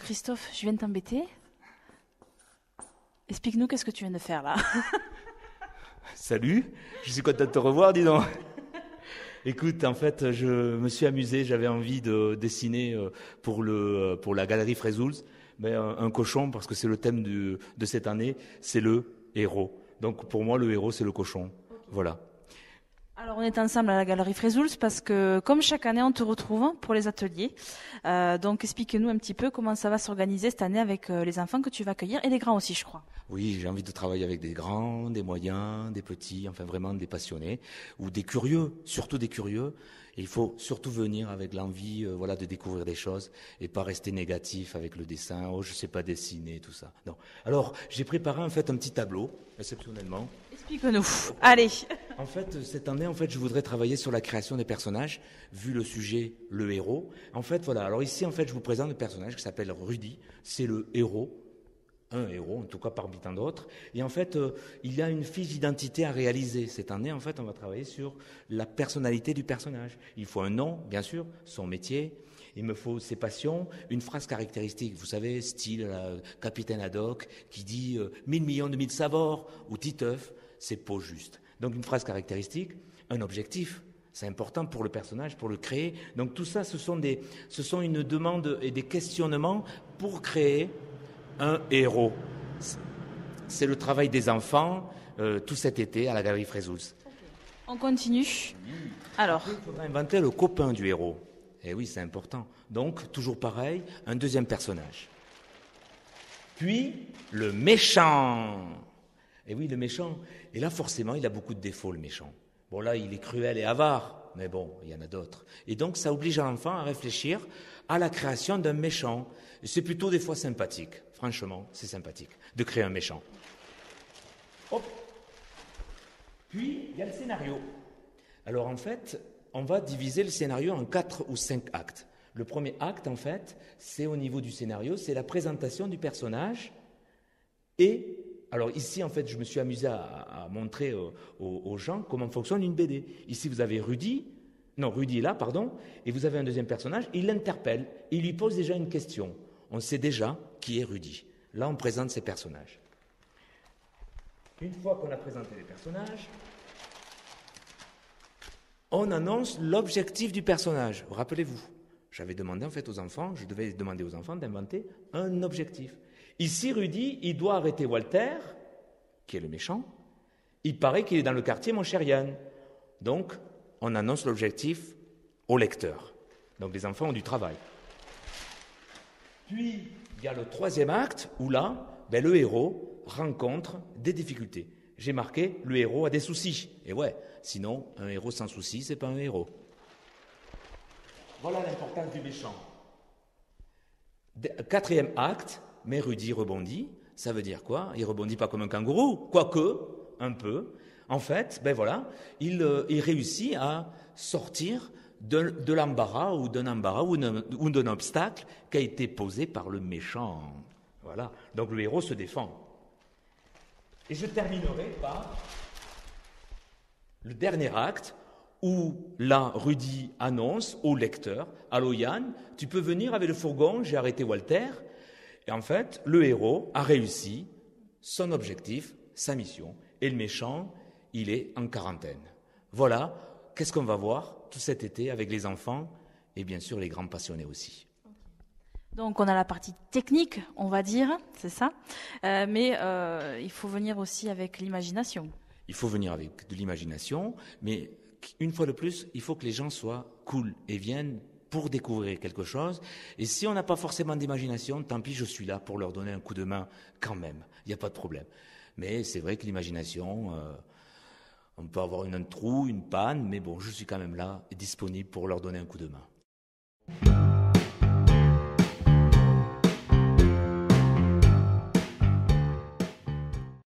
Christophe, je viens de t'embêter. Explique-nous qu'est-ce que tu viens de faire là. Salut, je suis content de te revoir, dis donc. Écoute, en fait, je me suis amusé, j'avais envie de dessiner pour la galerie Frezouls, mais un cochon, parce que c'est le thème de cette année, c'est le héros. Donc pour moi, le héros, c'est le cochon. Voilà. Alors on est ensemble à la Galerie Frezouls parce que comme chaque année on te retrouve pour les ateliers. Donc explique-nous un petit peu comment ça va s'organiser cette année avec les enfants que tu vas accueillir et les grands aussi je crois. Oui, j'ai envie de travailler avec des grands, des moyens, des petits, enfin vraiment des passionnés ou des curieux, surtout des curieux. Et il faut surtout venir avec l'envie voilà, de découvrir des choses et pas rester négatif avec le dessin. Oh, je sais pas dessiner, tout ça. Non. Alors, j'ai préparé en fait un petit tableau, exceptionnellement. Explique-nous. Allez. En fait, cette année, je voudrais travailler sur la création des personnages, vu le sujet, le héros. En fait, voilà. Alors ici, je vous présente un personnage qui s'appelle Rudy. C'est le héros. Un héros, en tout cas parmi tant d'autres. Et en fait, il y a une fiche d'identité à réaliser. Cette année, en fait, on va travailler sur la personnalité du personnage. Il faut un nom, bien sûr, son métier. Il me faut ses passions, une phrase caractéristique. Vous savez, style Capitaine Haddock qui dit 1000 millions de mille sabords ou Titeuf, c'est pas juste. Donc une phrase caractéristique, un objectif. C'est important pour le personnage, pour le créer. Donc tout ça, ce sont une demande et des questionnements pour créer un héros. C'est le travail des enfants tout cet été à la Galerie Frezouls. On continue. Alors. Il faudra inventer le copain du héros. Et oui, c'est important. Donc, toujours pareil, un deuxième personnage. Puis, le méchant. Et oui, le méchant. Et là, forcément, il a beaucoup de défauts, le méchant. Bon, là, il est cruel et avare. Mais bon, il y en a d'autres. Et donc, ça oblige l'enfant à réfléchir à la création d'un méchant. Et c'est plutôt des fois sympathique. Franchement, c'est sympathique de créer un méchant. Hop. Puis, il y a le scénario. Alors, en fait, on va diviser le scénario en 4 ou 5 actes. Le premier acte, en fait, c'est au niveau du scénario, c'est la présentation du personnage. Et, alors ici, en fait, je me suis amusé à montrer aux gens comment fonctionne une BD. Ici, vous avez Rudy est là, pardon, et vous avez un deuxième personnage, il l'interpelle, il lui pose déjà une question. On sait déjà qui est Rudy. Là, on présente ses personnages. Une fois qu'on a présenté les personnages, on annonce l'objectif du personnage. Rappelez-vous, j'avais demandé en fait aux enfants, je devais demander aux enfants d'inventer un objectif. Ici, Rudy, il doit arrêter Walter, qui est le méchant. Il paraît qu'il est dans le quartier, mon cher Yann. Donc, on annonce l'objectif au lecteur. Donc, les enfants ont du travail. Puis, il y a le troisième acte où là, le héros rencontre des difficultés. J'ai marqué, le héros a des soucis. Et ouais, sinon, un héros sans soucis, c'est pas un héros. Voilà l'importance du méchant. Quatrième acte, mais Rudy rebondit. Ça veut dire quoi? Il rebondit pas comme un kangourou, quoique, un peu. En fait, il réussit à sortir de l'embarras ou d'un embarras ou d'un obstacle qui a été posé par le méchant. Voilà. Donc le héros se défend. Et je terminerai par le dernier acte où là, Rudy annonce au lecteur, « Allô Yann, tu peux venir avec le fourgon, j'ai arrêté Walter. » Et en fait, le héros a réussi son objectif, sa mission. Et le méchant, il est en quarantaine. Voilà, qu'est-ce qu'on va voir tout cet été avec les enfants et bien sûr les grands passionnés aussi. Donc on a la partie technique, on va dire, c'est ça. Mais il faut venir aussi avec l'imagination. Il faut venir avec de l'imagination, mais une fois de plus, il faut que les gens soient cool et viennent pour découvrir quelque chose. Et si on n'a pas forcément d'imagination, tant pis, je suis là pour leur donner un coup de main quand même. Il n'y a pas de problème. Mais c'est vrai que l'imagination, on peut avoir un trou, une panne, mais bon, je suis quand même là et disponible pour leur donner un coup de main.